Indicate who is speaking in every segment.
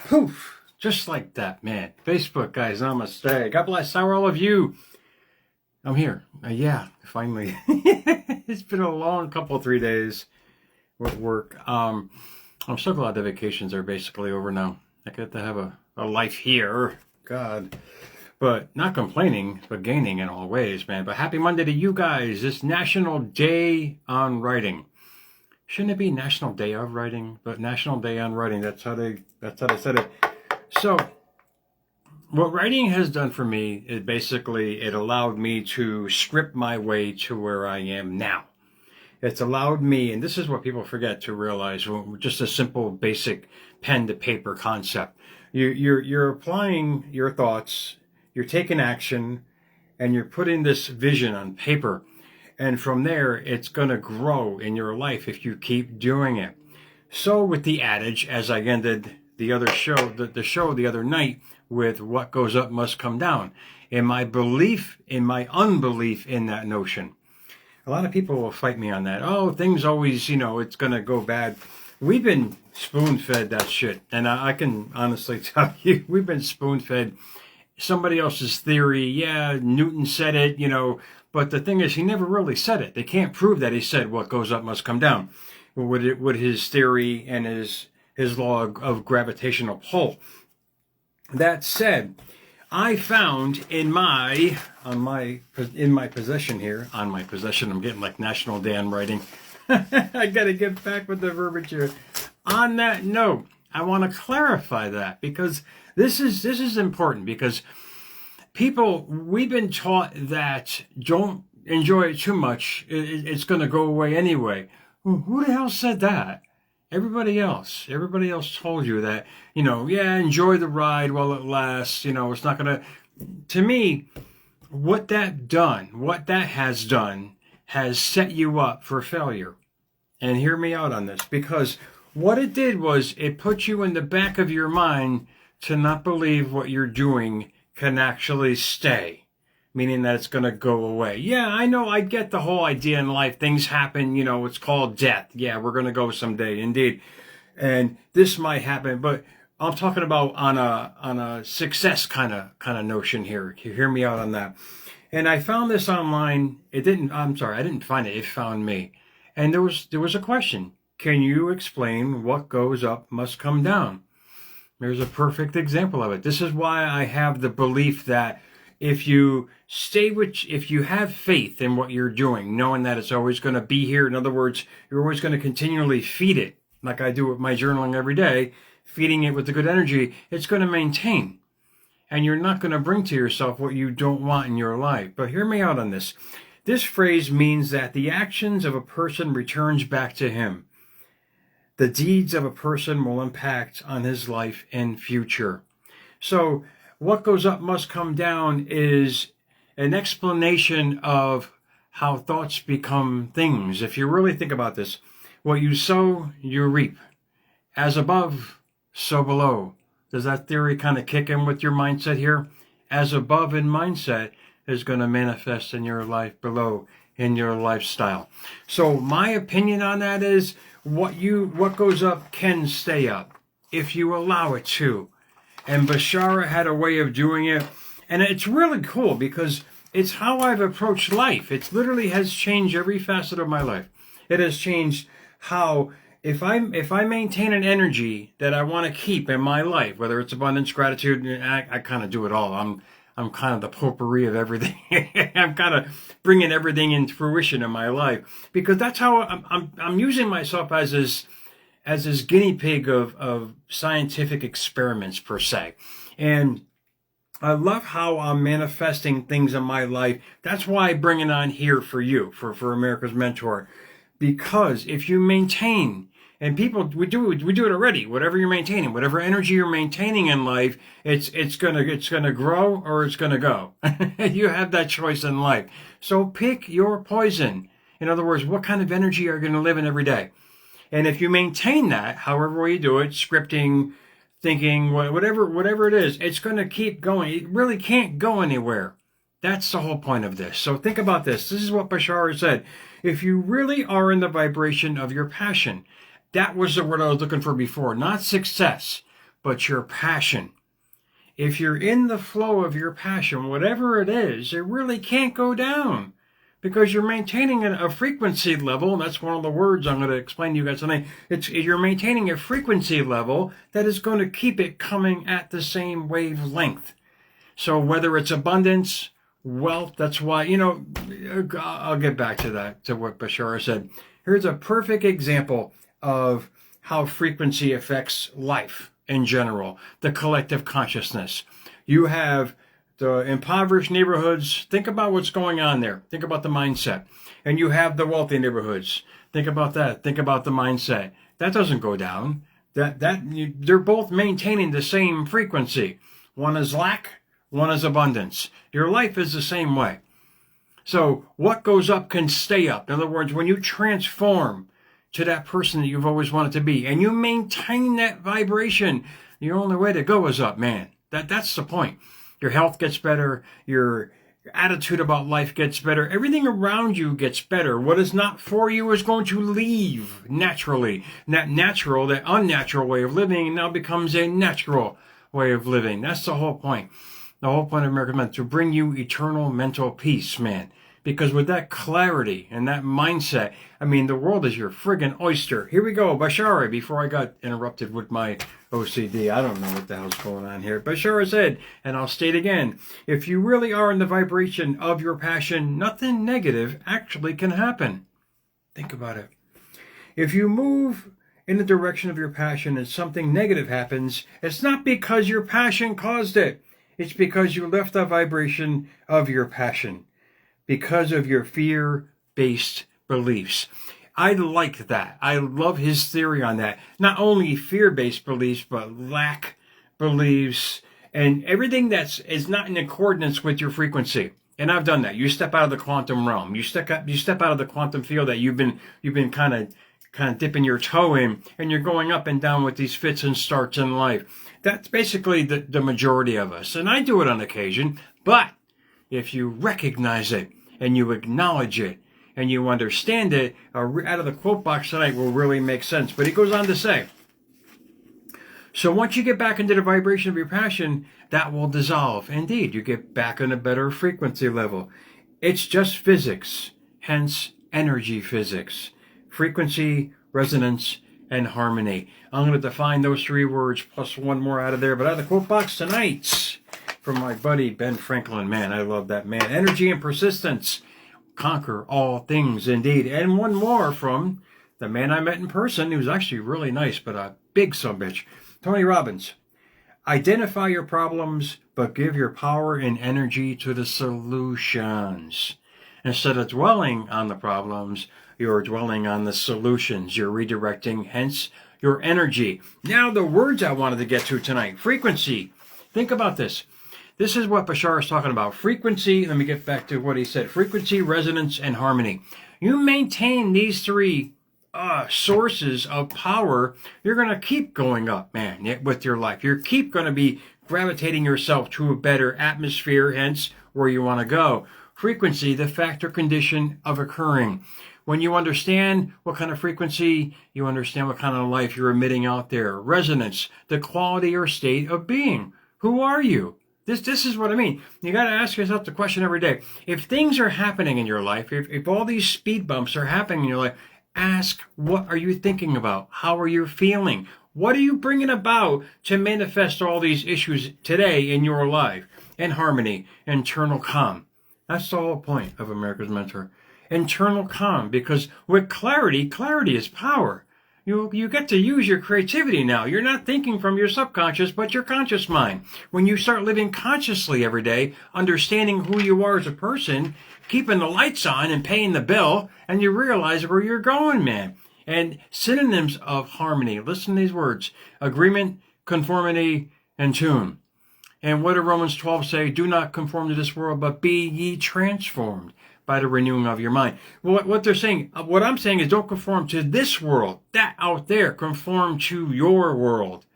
Speaker 1: Poof! Just like that, man. Facebook, guys, namaste. God bless. How are all of you? I'm here. Yeah, finally. It's been a long couple, 3 days with work. I'm so glad the vacations are basically over now. I get to have a life here. God. But not complaining, but gaining in all ways, man. But happy Monday to you guys. It's National Day on Writing. Shouldn't it be National Day of Writing? But National Day on Writing. That's how they said it. So, what writing has done for me is basically it allowed me to script my way to where I am now. It's allowed me, and this is what people forget to realize, just a simple, basic pen to paper concept. You're applying your thoughts, you're taking action, and you're putting this vision on paper. And from there, it's going to grow in your life if you keep doing it. So with the adage, as I ended the other show, the show the other night with what goes up must come down, in my belief, in my unbelief in that notion. A lot of people will fight me on that. Oh, things always, it's going to go bad. We've been spoon-fed that shit. And I can honestly tell you, we've been spoon-fed somebody else's theory. Yeah, Newton said it, but the thing is, he never really said it. They can't prove that he said what goes up must come down with his theory and his law of gravitational pull. That said, I found in my possession here, on my possession, I'm getting like National Day on Writing. I got to get back with the verbiage here. On that note, I want to clarify that because this is important because we've been taught that don't enjoy it too much. It's going to go away anyway. Who the hell said that? Everybody else told you that, yeah, enjoy the ride while it lasts. It's not going to me, what that has done has set you up for failure. And hear me out on this, because what it did was it put you in the back of your mind to not believe what you're doing can actually stay, meaning that it's going to go away. Yeah, I know, I get the whole idea in life. Things happen, it's called death. Yeah, we're going to go someday, indeed. And this might happen, but I'm talking about on a success kind of notion here. You hear me out on that. And I found this online. I didn't find it. It found me. And there was a question. Can you explain what goes up must come down? There's a perfect example of it. This is why I have the belief that if you have faith in what you're doing, knowing that it's always going to be here, in other words, you're always going to continually feed it, like I do with my journaling every day, feeding it with the good energy, it's going to maintain. And you're not going to bring to yourself what you don't want in your life. But hear me out on this. This phrase means that the actions of a person returns back to him. The deeds of a person will impact on his life and future. So what goes up must come down is an explanation of how thoughts become things. If you really think about this, what you sow, you reap. As above, so below. Does that theory kind of kick in with your mindset here? As above in mindset is going to manifest in your life below, in your lifestyle. So my opinion on that is what goes up can stay up if you allow it to. And Bashara had a way of doing it. And it's really cool because it's how I've approached life. It literally has changed every facet of my life. It has changed how, if I maintain an energy that I want to keep in my life, whether it's abundance, gratitude, I kind of do it all. I'm kind of the potpourri of everything. I'm kind of bringing everything into fruition in my life because that's how I'm using myself as this guinea pig of scientific experiments per se. And I love how I'm manifesting things in my life. That's why I bring it on here for you, for America's Mentor. Because if you maintain, and people, we do it already, whatever you're maintaining, whatever energy you're maintaining in life, it's gonna grow or it's gonna go. You have that choice in life. So pick your poison. In other words, what kind of energy are you gonna live in every day? And if you maintain that, however you do it, scripting, thinking, whatever it is, it's going to keep going. It really can't go anywhere. That's the whole point of this. So think about this. This is what Bashar said. If you really are in the vibration of your passion, that was the word I was looking for before, not success, but your passion. If you're in the flow of your passion, whatever it is, it really can't go down because you're maintaining a frequency level. And that's one of the words I'm going to explain to you guys tonight. You're maintaining a frequency level that is going to keep it coming at the same wavelength. So whether it's abundance, wealth, that's why, I'll get back to that, to what Bashar said. Here's a perfect example of how frequency affects life in general, the collective consciousness. You have the impoverished neighborhoods. Think about what's going on there. Think about the mindset. And you have the wealthy neighborhoods. Think about that. Think about the mindset. That doesn't go down. They're both maintaining the same frequency. One is lack, one is abundance. Your life is the same way. So what goes up can stay up. In other words, when you transform to that person that you've always wanted to be, and you maintain that vibration, the only way to go is up, man. That's the point. Your health gets better. Your attitude about life gets better. Everything around you gets better. What is not for you is going to leave naturally. That unnatural way of living now becomes a natural way of living. That's the whole point. The whole point of America's Mentor, to bring you eternal mental peace, man. Because with that clarity and that mindset, the world is your friggin' oyster. Here we go, Bashara, before I got interrupted with my OCD. I don't know what the hell's going on here. Bashara said, and I'll state again, if you really are in the vibration of your passion, nothing negative actually can happen. Think about it. If you move in the direction of your passion and something negative happens, it's not because your passion caused it. It's because you left the vibration of your passion. Because of your fear-based beliefs. I like that. I love his theory on that. Not only fear-based beliefs, but lack beliefs and everything is not in accordance with your frequency. And I've done that. You step out of the quantum realm. You step out of the quantum field that you've been kind of dipping your toe in, and you're going up and down with these fits and starts in life. That's basically the majority of us. And I do it on occasion, but if you recognize it and you acknowledge it and you understand it, out of the quote box tonight will really make sense. But he goes on to say, so once you get back into the vibration of your passion, that will dissolve. Indeed, you get back on a better frequency level. It's just physics, hence energy physics, frequency, resonance, and harmony. I'm going to define those three words plus one more out of there. But out of the quote box tonight, from my buddy Ben Franklin, man, I love that man. Energy and persistence conquer all things indeed. And one more from the man I met in person. He was actually really nice, but a big sumbitch. Tony Robbins. Identify your problems, but give your power and energy to the solutions. Instead of dwelling on the problems, you're dwelling on the solutions. You're redirecting, hence your energy. Now the words I wanted to get to tonight. Frequency. Think about this. This is what Bashar is talking about. Frequency, let me get back to what he said. Frequency, resonance, and harmony. You maintain these three sources of power, you're going to keep going up, man, with your life. You keep going to be gravitating yourself to a better atmosphere, hence where you want to go. Frequency, the fact or condition of occurring. When you understand what kind of frequency, you understand what kind of life you're emitting out there. Resonance, the quality or state of being. Who are you? This is what I mean. You got to ask yourself the question every day. If things are happening in your life, if all these speed bumps are happening in your life, ask, what are you thinking about? How are you feeling? What are you bringing about to manifest all these issues today in your life? And harmony, internal calm. That's the whole point of America's Mentor. Internal calm, because with clarity is power. You get to use your creativity now. You're not thinking from your subconscious, but your conscious mind. When you start living consciously every day, understanding who you are as a person, keeping the lights on and paying the bill, and you realize where you're going, man. And synonyms of harmony. Listen to these words. Agreement, conformity, and tune. And what did Romans 12 say? Do not conform to this world, but be ye transformed by the renewing of your mind. What they're saying, what I'm saying is don't conform to this world, that out there. Conform to your world.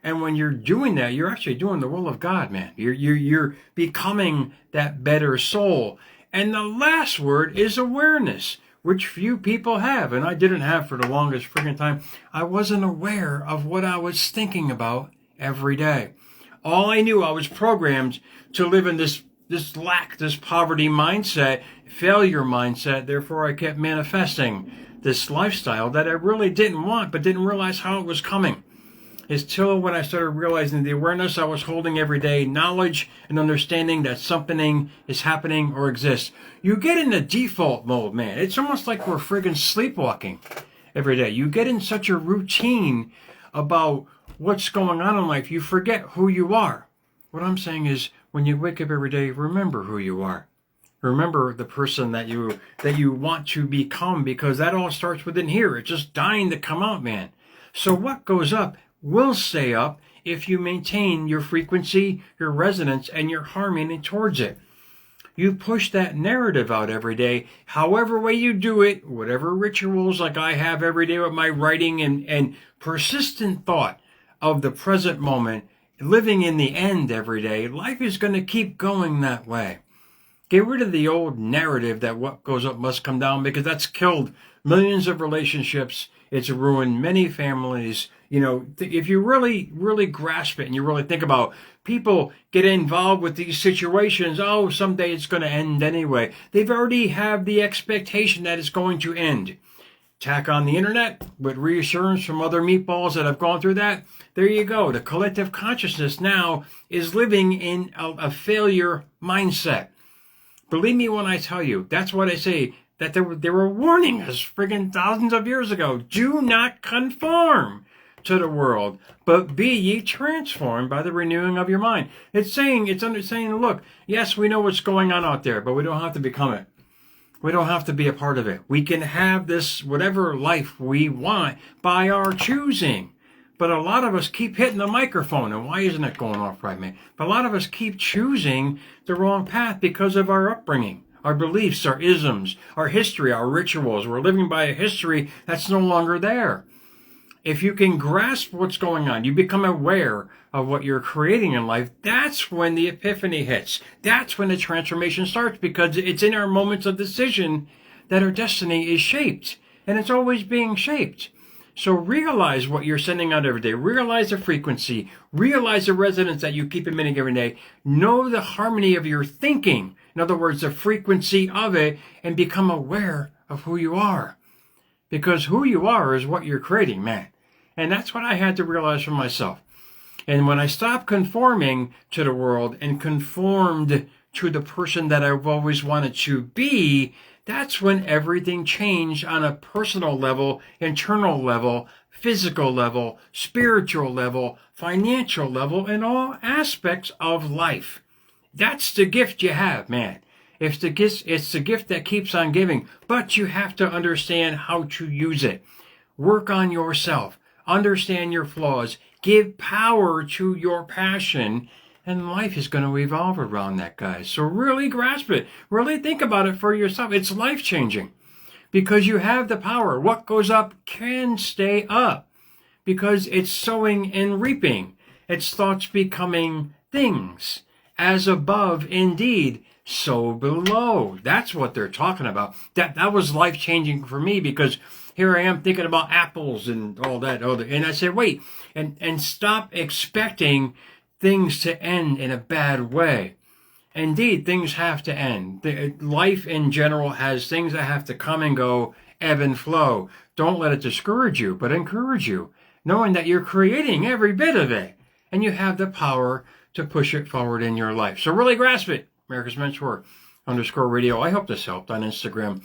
Speaker 1: And when you're doing that, you're actually doing the will of God, man. You're becoming that better soul. And the last word is awareness, which few people have. And I didn't have for the longest freaking time. I wasn't aware of what I was thinking about every day. All I knew, I was programmed to live in this lack, this poverty mindset, failure mindset. Therefore, I kept manifesting this lifestyle that I really didn't want, but didn't realize how it was coming. It's till when I started realizing the awareness I was holding every day, knowledge and understanding that something is happening or exists. You get in the default mode, man. It's almost like we're friggin' sleepwalking every day. You get in such a routine about what's going on in life, you forget who you are. What I'm saying is, when you wake up every day, remember who you are. Remember the person that you want to become, because that all starts within here. It's just dying to come out, man. So what goes up will stay up if you maintain your frequency, your resonance, and your harmony towards it. You push that narrative out every day, however way you do it, whatever rituals like I have every day with my writing and persistent thought of the present moment, living in the end every day. Life is going to keep going that way. Get rid of the old narrative that what goes up must come down, because that's killed millions of relationships. It's ruined many families. You know, if you really, really grasp it and you really think about people get involved with these situations, oh, someday it's going to end anyway. They've already have the expectation that it's going to end. Tack on the internet with reassurance from other meatballs that have gone through that. There you go. The collective consciousness now is living in a failure mindset. Believe me when I tell you, that's what I say, that they were warning us friggin' thousands of years ago. Do not conform to the world, but be ye transformed by the renewing of your mind. It's saying, look, yes, we know what's going on out there, but we don't have to become it. We don't have to be a part of it. We can have this, whatever life we want, by our choosing. But a lot of us keep hitting the microphone, and why isn't it going off right, man? But a lot of us keep choosing the wrong path because of our upbringing, our beliefs, our isms, our history, our rituals. We're living by a history that's no longer there. If you can grasp what's going on, you become aware of what you're creating in life, that's when the epiphany hits. That's when the transformation starts, because it's in our moments of decision that our destiny is shaped, and it's always being shaped. So realize what you're sending out every day. Realize the frequency. Realize the resonance that you keep emitting every day. Know the harmony of your thinking. In other words, the frequency of it, and become aware of who you are. Because who you are is what you're creating, man. And that's what I had to realize for myself. And when I stopped conforming to the world and conformed to the person that I've always wanted to be, that's when everything changed on a personal level, internal level, physical level, spiritual level, financial level, in all aspects of life. That's the gift you have, man. It's the gift that keeps on giving, but you have to understand how to use it. Work on yourself. Understand your flaws. Give power to your passion. And life is going to evolve around that, guys. So really grasp it. Really think about it for yourself. It's life-changing because you have the power. What goes up can stay up because it's sowing and reaping. It's thoughts becoming things. As above, indeed, so below. That's what they're talking about. That was life-changing for me, because here I am thinking about apples and all that. And I said, wait, and stop expecting things to end in a bad way. Indeed, things have to end. Life in general has things that have to come and go, ebb and flow. Don't let it discourage you, but encourage you, knowing that you're creating every bit of it, and you have the power to push it forward in your life. So really grasp it. America's Mentor _radio. I hope this helped on Instagram.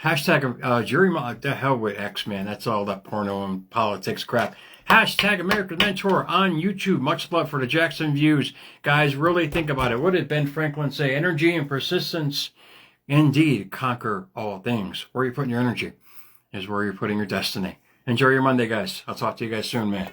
Speaker 1: Hashtag Jerry, the hell with X, man. That's all that porno and politics crap. Hashtag America's Mentor on YouTube. Much love for the Jackson views. Guys, really think about it. What did Ben Franklin say? Energy and persistence indeed conquer all things. Where you're putting your energy is where you're putting your destiny. Enjoy your Monday, guys. I'll talk to you guys soon, man.